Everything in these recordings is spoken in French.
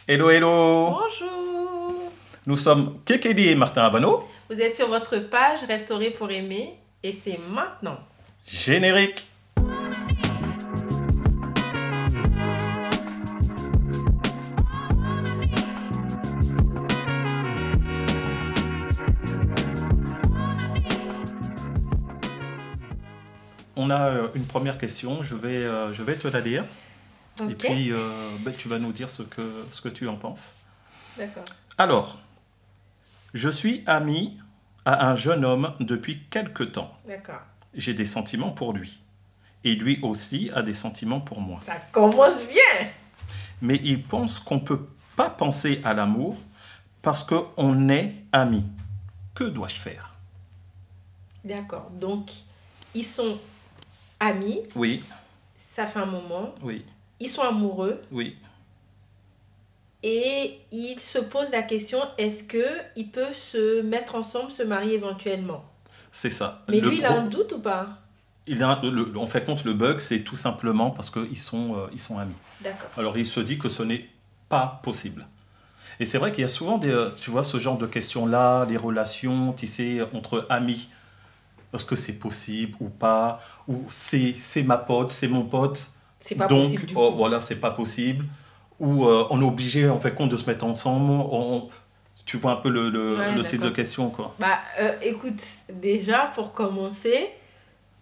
Hello, hello. Bonjour. Nous sommes Kekeli et Martin Abano. Vous êtes sur votre page Restaurer pour aimer et c'est maintenant. Générique. On a une première question, je vais te la lire. Ok. Et puis tu vas nous dire ce que tu en penses. D'accord. Alors, je suis ami à un jeune homme depuis quelque temps. D'accord. J'ai des sentiments pour lui. Et lui aussi a des sentiments pour moi. Ça commence bien. Mais il pense qu'on ne peut pas penser à l'amour parce qu'on est amis. Que dois-je faire? D'accord. Donc, ils sont amis. Oui, Ça fait un moment. oui, Ils sont amoureux. oui. Et ils se posent la question, est-ce qu'ils peuvent se mettre ensemble, se marier éventuellement? C'est ça. Mais lui, il a un doute ou pas? En fait, compte, le bug, c'est tout simplement parce qu'ils ils sont amis. D'accord. Alors, il se dit que ce n'est pas possible. Et c'est vrai qu'il y a souvent tu vois, ce genre de questions-là, les relations, tu sais, entre amis. Est-ce que c'est possible ou pas? Ou c'est ma pote, c'est mon pote. C'est pas Donc, possible du oh, coup. voilà, c'est pas possible. Ou on est obligé, en fait, compte, de se mettre ensemble. Tu vois un peu Ouais, le style de d'accord. question, quoi. Bah, écoute, déjà, pour commencer,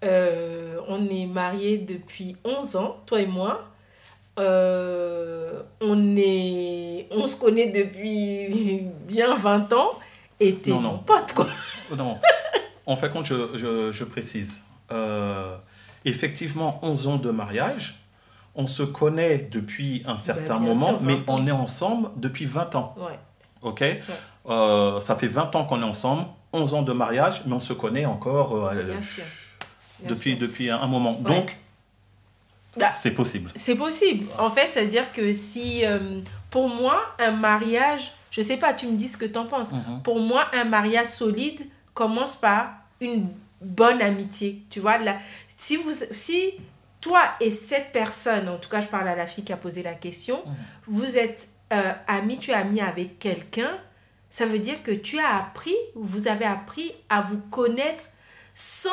on est mariés depuis 11 ans, toi et moi. On se connaît depuis bien 20 ans. Et t'es Non, mon non. pote, quoi. Non. En fait, compte, je précise. Effectivement, 11 ans de mariage. On se connaît depuis un certain Bien moment, sûr, mais 20 ans. on est ensemble depuis 20 ans. Ouais, OK? ouais, Ça fait 20 ans qu'on est ensemble, 11 ans de mariage, mais on se connaît encore bien sûr. Bien sûr. depuis un moment. Ouais. Donc, Bah, c'est possible. c'est possible. En fait, ça veut dire que si, pour moi, un mariage, je sais pas, tu me dis ce que tu en penses. Pour moi, un mariage solide commence par une bonne amitié. Tu vois, là, si toi et cette personne, en tout cas, je parle à la fille qui a posé la question, vous êtes amis, tu es ami avec quelqu'un, ça veut dire que vous avez appris à vous connaître sans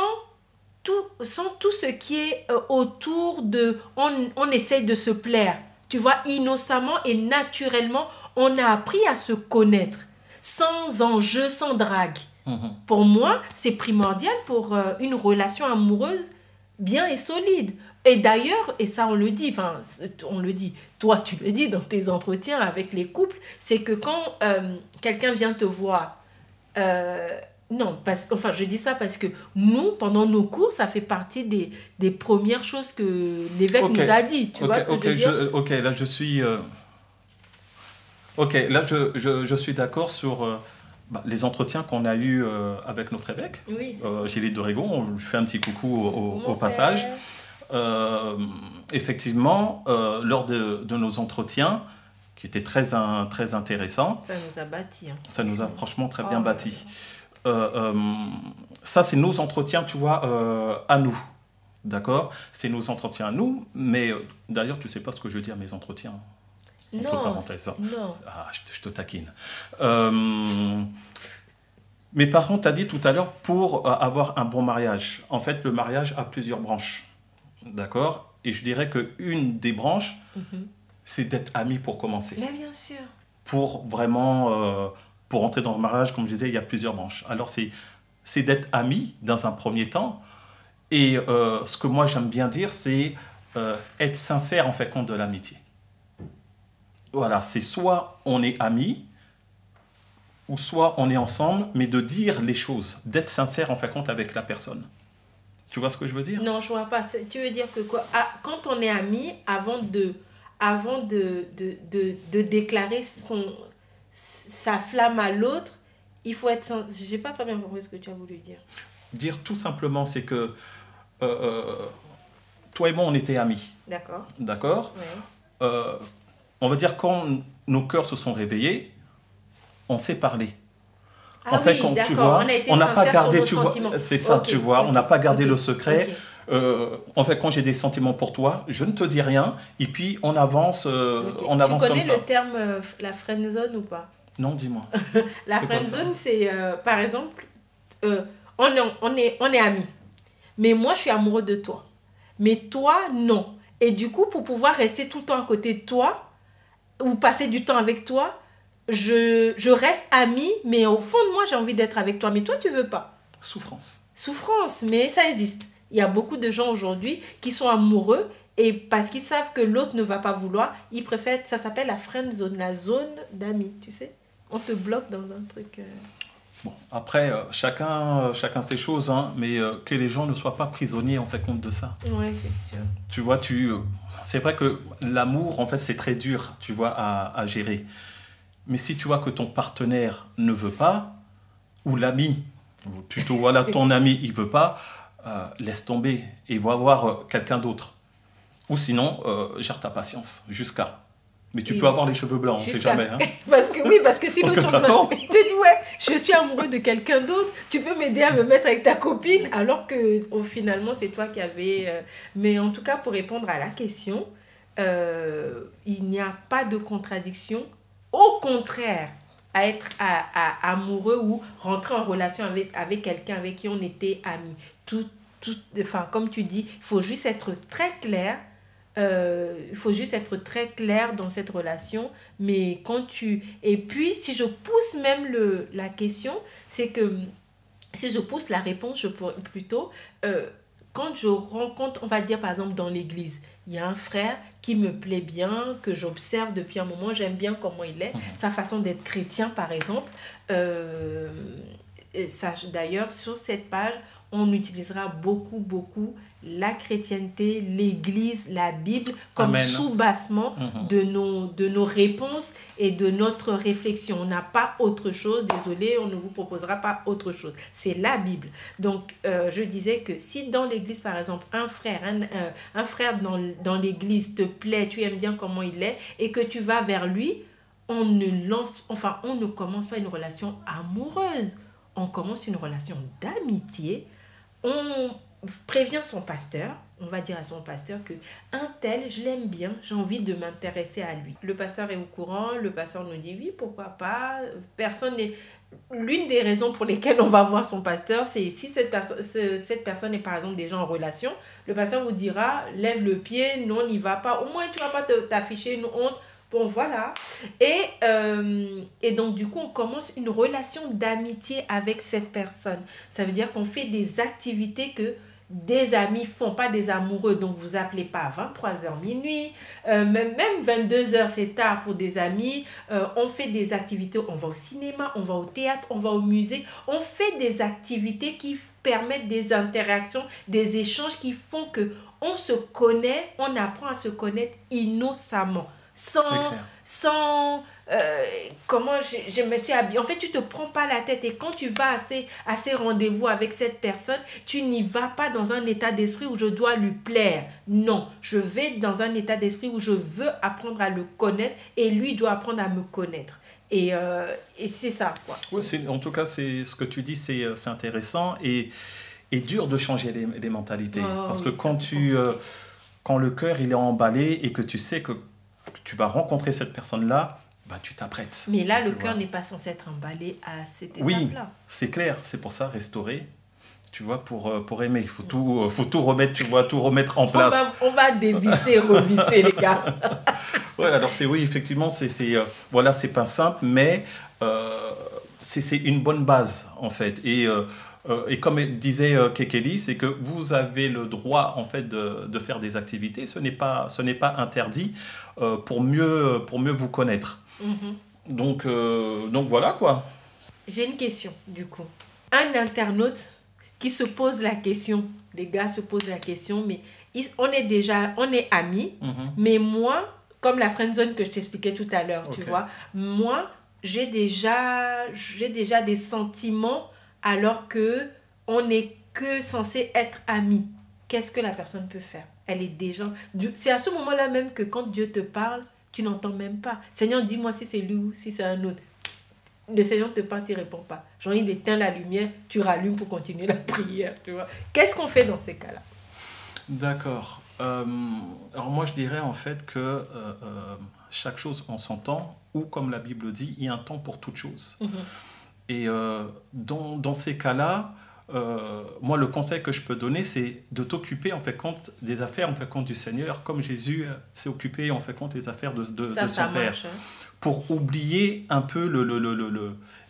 sans tout ce qui est autour de... On essaye de se plaire. Tu vois, innocemment et naturellement, on a appris à se connaître. Sans enjeu, sans drague. Pour moi, c'est primordial pour une relation amoureuse bien et solide. Et d'ailleurs, et ça on le dit, enfin, on le dit, toi tu le dis dans tes entretiens avec les couples, c'est que quand quelqu'un vient te voir, non, enfin je dis ça parce que nous, pendant nos cours, ça fait partie des premières choses que l'évêque Ok. nous a dit. Tu vois ce que je veux dire? Ok, là je suis. Ok, là je suis d'accord sur les entretiens qu'on a eus avec notre évêque, Oui, c'est ça. Gilles de Régon. On lui fait un petit coucou Mon au passage. père. Effectivement, lors de nos entretiens, qui étaient très intéressants, Ça nous a bâti. Hein. ça nous a franchement très Oh bien là là. bâti. Euh, euh, Ça, c'est nos entretiens, tu vois, à nous. D'accord? C'est nos entretiens à nous, mais d'ailleurs, tu sais pas ce que je dis à mes entretiens. Entre Non, parenthèses. Hein. non. Ah, je te taquine. Mais par contre, tu as dit tout à l'heure, pour avoir un bon mariage, en fait, le mariage a plusieurs branches. D'accord? Et je dirais qu'une des branches, c'est d'être ami pour commencer. Mais bien sûr. Pour vraiment, pour entrer dans le mariage, comme je disais, il y a plusieurs branches. Alors, c'est d'être ami dans un premier temps. Et ce que moi, j'aime bien dire, c'est être sincère, en fait, compte de l'amitié. Voilà, c'est soit on est amis, ou soit on est ensemble, mais de dire les choses, d'être sincère, en fait, compte avec la personne. Tu vois ce que je veux dire? Non, je vois pas. Tu veux dire que quoi, quand on est amis, avant de déclarer sa flamme à l'autre, il faut être... J'ai pas très bien compris ce que tu as voulu dire. Dire tout simplement, c'est que toi et moi, on était amis. D'accord. D'accord? Ouais. On va dire quand nos cœurs se sont réveillés, on s'est parlé. Ah En fait, oui, quand tu d'accord. vois, On a été on n'a pas sincère gardé, sur tu nos vois, sentiments. c'est ça, Ok, tu vois, on ok, n'a pas gardé ok, le secret. ok. En fait, quand j'ai des sentiments pour toi, je ne te dis rien, et puis on avance, Ok. on Tu avance comme connais ça. le terme la friend zone ou pas? Non, dis-moi. La C'est quoi friend ça? zone, c'est par exemple, on est amis. Mais moi, je suis amoureux de toi. Mais toi, non. Et du coup, pour pouvoir rester tout le temps à côté de toi, ou passer du temps avec toi, je reste amie, mais au fond de moi, j'ai envie d'être avec toi. Mais toi, tu veux pas. Souffrance. Souffrance, mais ça existe. Il y a beaucoup de gens aujourd'hui qui sont amoureux et parce qu'ils savent que l'autre ne va pas vouloir, ils préfèrent, ça s'appelle la friend zone, la zone d'amis, tu sais. On te bloque dans un truc. Bon, après, chacun ses choses, hein, mais que les gens ne soient pas prisonniers, en fait, compte de ça. Ouais, c'est sûr. Tu vois, c'est vrai que l'amour, en fait, c'est très dur, tu vois, à gérer. Mais si tu vois que ton partenaire ne veut pas, ou l'ami, ou plutôt, voilà, ton ami, il veut pas, laisse tomber et va voir quelqu'un d'autre. Ou sinon, gère ta patience jusqu'à. Mais tu Oui. peux avoir les cheveux blancs, on ne sait jamais. Hein. Parce que oui, parce que sinon Parce que tu t'attends. tu dis ouais, je suis amoureux de quelqu'un d'autre, tu peux m'aider à me mettre avec ta copine alors que finalement c'est toi qui avais mais en tout cas pour répondre à la question, il n'y a pas de contradiction, au contraire à être amoureux ou rentrer en relation avec quelqu'un avec qui on était amis. Enfin, comme tu dis, il faut juste être très clair. Il faut juste être très clair dans cette relation, mais quand tu... Et puis, si je pousse même la question, c'est que si je pousse la réponse, je pourrais plutôt... quand je rencontre, on va dire par exemple dans l'église, il y a un frère qui me plaît bien, que j'observe depuis un moment, j'aime bien comment il est, sa façon d'être chrétien par exemple. Et ça, d'ailleurs, sur cette page, on utilisera beaucoup la chrétienté, l'église, la Bible comme Amen. sous-bassement de nos réponses et de notre réflexion. On n'a pas autre chose, désolé, on ne vous proposera pas autre chose. C'est la Bible. Donc, je disais que si dans l'église, par exemple, un frère dans l'église te plaît, tu aimes bien comment il est et que tu vas vers lui, on ne commence pas une relation amoureuse. On commence une relation d'amitié. On prévient son pasteur, on va dire à son pasteur que un tel, je l'aime bien, j'ai envie de m'intéresser à lui. Le pasteur est au courant, le pasteur nous dit oui, pourquoi pas. Personne n'est... L'une des raisons pour lesquelles on va voir son pasteur, c'est si cette personne est par exemple déjà en relation, le pasteur vous dira lève le pied, non, n'y va pas. Au moins, tu ne vas pas t'afficher une honte. Bon, voilà. Et donc, du coup, on commence une relation d'amitié avec cette personne. Ça veut dire qu'on fait des activités que des amis font, pas des amoureux. Donc, vous appelez pas à 23h minuit, même 22h, c'est tard pour des amis. On fait des activités, on va au cinéma, on va au théâtre, on va au musée. On fait des activités qui permettent des interactions, des échanges qui font que on se connaît, on apprend à se connaître innocemment. Sans comment je me suis habillée. En fait, tu te prends pas la tête et quand tu vas à ces rendez-vous avec cette personne, tu n'y vas pas dans un état d'esprit où je dois lui plaire. Non, je vais dans un état d'esprit où je veux apprendre à le connaître et lui doit apprendre à me connaître. Et c'est ça, quoi. Oui, en tout cas, c'est ce que tu dis, c'est intéressant et dur de changer les mentalités. Parce que quand le cœur il est emballé et que tu sais que tu vas rencontrer cette personne-là, bah, tu t'apprêtes. Mais là, le cœur n'est pas censé être emballé à cette étape-là. Oui, c'est clair. C'est pour ça, restaurer, tu vois, pour aimer. Il faut tout remettre, tu vois, tout remettre en place. On va dévisser, revisser, les gars. Ouais, alors oui, effectivement, voilà, c'est pas simple, mais c'est une bonne base, en fait. Et comme disait Kekeli, c'est que vous avez le droit en fait de faire des activités. Ce n'est pas interdit pour mieux vous connaître. Donc voilà quoi. J'ai une question du coup. Un internaute qui se pose la question, les gars se posent la question, mais on est amis, mais moi, comme la friendzone que je t'expliquais tout à l'heure, tu vois, moi j'ai déjà des sentiments alors que on n'est que censé être amis. Qu'est-ce que la personne peut faire? Elle est déjà... C'est à ce moment-là même que quand Dieu te parle, tu n'entends même pas. Seigneur, dis-moi si c'est lui ou si c'est un autre. Le Seigneur te parle, tu ne réponds pas. Genre, il éteint la lumière, tu rallumes pour continuer la prière, tu vois. Qu'est-ce qu'on fait dans ces cas-là? D'accord. Alors moi, je dirais en fait que chaque chose en son temps, ou comme la Bible dit, il y a un temps pour toute chose. Et dans ces cas-là, moi, le conseil que je peux donner, c'est de t'occuper en fait compte des affaires en fait compte du Seigneur, comme Jésus s'est occupé en fait compte des affaires de son Père, marche, hein. pour oublier un peu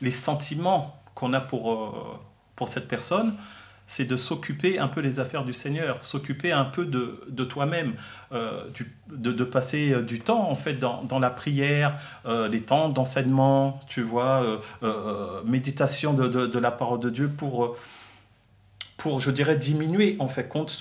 les sentiments qu'on a pour cette personne. C'est de s'occuper un peu des affaires du Seigneur, s'occuper un peu de toi-même, de passer du temps en fait dans la prière, des temps d'enseignement, tu vois, méditation de la parole de Dieu pour, je dirais, diminuer en fait compte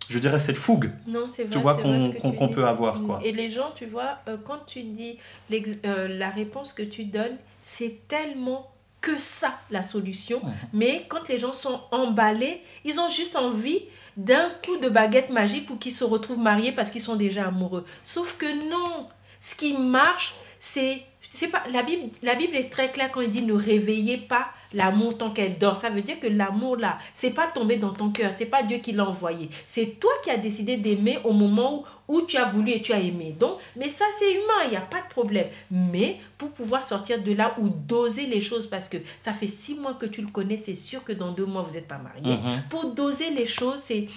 je dirais cette fougue, Non, c'est vrai, tu vois, c'est vrai ce que tu qu'on dis. peut avoir, quoi. Et les gens, tu vois, quand tu dis la réponse que tu donnes, c'est tellement que ça, la solution. Mais quand les gens sont emballés, ils ont juste envie d'un coup de baguette magique pour qu'ils se retrouvent mariés parce qu'ils sont déjà amoureux. Sauf que non, ce qui marche, c'est pas la Bible est très claire quand il dit ne réveillez pas l'amour tant qu'elle dort. Ça veut dire que l'amour là, c'est pas tombé dans ton cœur, c'est pas Dieu qui l'a envoyé. C'est toi qui as décidé d'aimer au moment où tu as voulu et tu as aimé. Donc, mais ça c'est humain, il n'y a pas de problème. Mais pour pouvoir sortir de là ou doser les choses, parce que ça fait 6 mois que tu le connais, c'est sûr que dans 2 mois vous n'êtes pas mariés. Pour doser les choses, c'est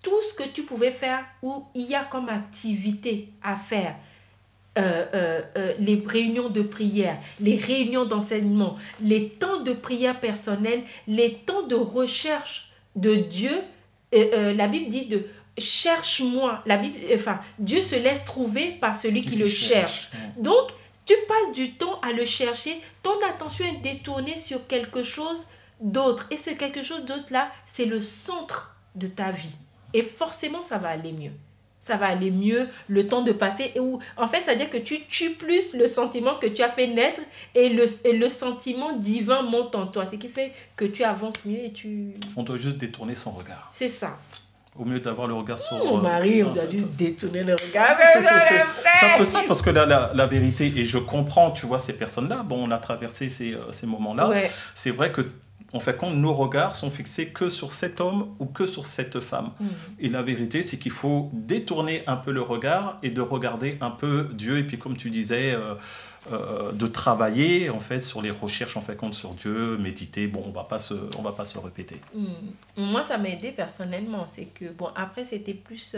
tout ce que tu pouvais faire où il y a comme activité à faire. Les réunions de prière, les réunions d'enseignement, les temps de prière personnelle, les temps de recherche de Dieu. La Bible dit de cherche-moi. Dieu se laisse trouver par celui qui le cherche. Donc, tu passes du temps à le chercher, ton attention est détournée sur quelque chose d'autre. Et ce quelque chose d'autre là, c'est le centre de ta vie. Et forcément, ça va aller mieux. Ça va aller mieux, le temps de passer. En fait, ça veut dire que tu tues plus le sentiment que tu as fait naître et le sentiment divin monte en toi. Ce qui fait que tu avances mieux et tu... On doit juste détourner son regard. C'est ça. Au mieux d'avoir le regard sur... Mon mari, on doit juste détourner le regard. C'est un peu ça, parce que la vérité, et je comprends, tu vois, ces personnes-là, bon, on a traversé ces moments-là. Ouais. C'est vrai que en fait, quand nos regards sont fixés que sur cet homme ou que sur cette femme. Et la vérité, c'est qu'il faut détourner un peu le regard et de regarder un peu Dieu. Et puis, comme tu disais, de travailler en fait sur les recherches en fait compte sur Dieu, méditer. Bon, on va pas se répéter. Moi, ça m'a aidé personnellement. C'est que bon, après, c'était plus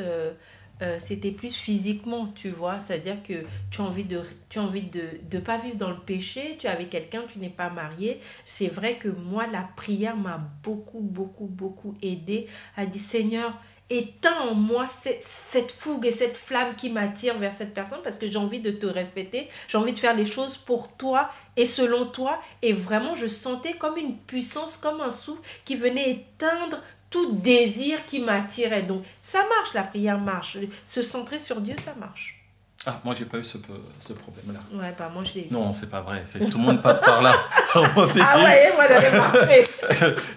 physiquement, tu vois, c'est-à-dire que tu as envie de pas vivre dans le péché, tu es avec quelqu'un, tu n'es pas marié. C'est vrai que moi, la prière m'a beaucoup aidé à dire Seigneur, éteins en moi cette fougue et cette flamme qui m'attire vers cette personne, parce que j'ai envie de te respecter, j'ai envie de faire les choses pour toi et selon toi. Et vraiment, je sentais comme une puissance, comme un souffle qui venait éteindre tout désir qui m'attirait. Donc, ça marche, la prière marche. Se centrer sur Dieu, ça marche. Ah, moi, j'ai pas eu ce problème-là. Ouais, bah moi, je l'ai eu. Non, c'est pas vrai. Tout le monde passe par là. Ouais, moi, j'avais marqué.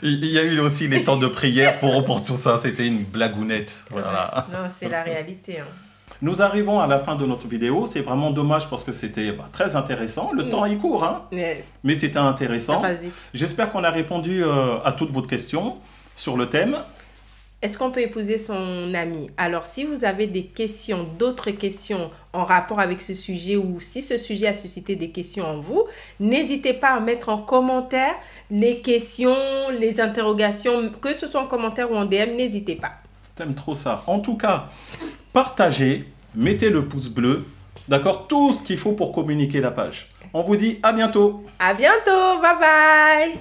Il y a eu aussi les temps de prière pour tout ça. C'était une blagounette. Voilà. Non, c'est la réalité. Nous arrivons à la fin de notre vidéo. C'est vraiment dommage parce que c'était très intéressant. Le temps est court, hein. Yes. Mais c'était intéressant. Ça passe vite. J'espère qu'on a répondu à toutes vos questions sur le thème. Est-ce qu'on peut épouser son ami? Alors, si vous avez des questions, d'autres questions en rapport avec ce sujet, ou si ce sujet a suscité des questions en vous, n'hésitez pas à mettre en commentaire les questions, les interrogations, que ce soit en commentaire ou en DM, n'hésitez pas. T'aimes trop ça. En tout cas, partagez, mettez le pouce bleu, d'accord? Tout ce qu'il faut pour communiquer la page. On vous dit à bientôt. À bientôt, bye bye.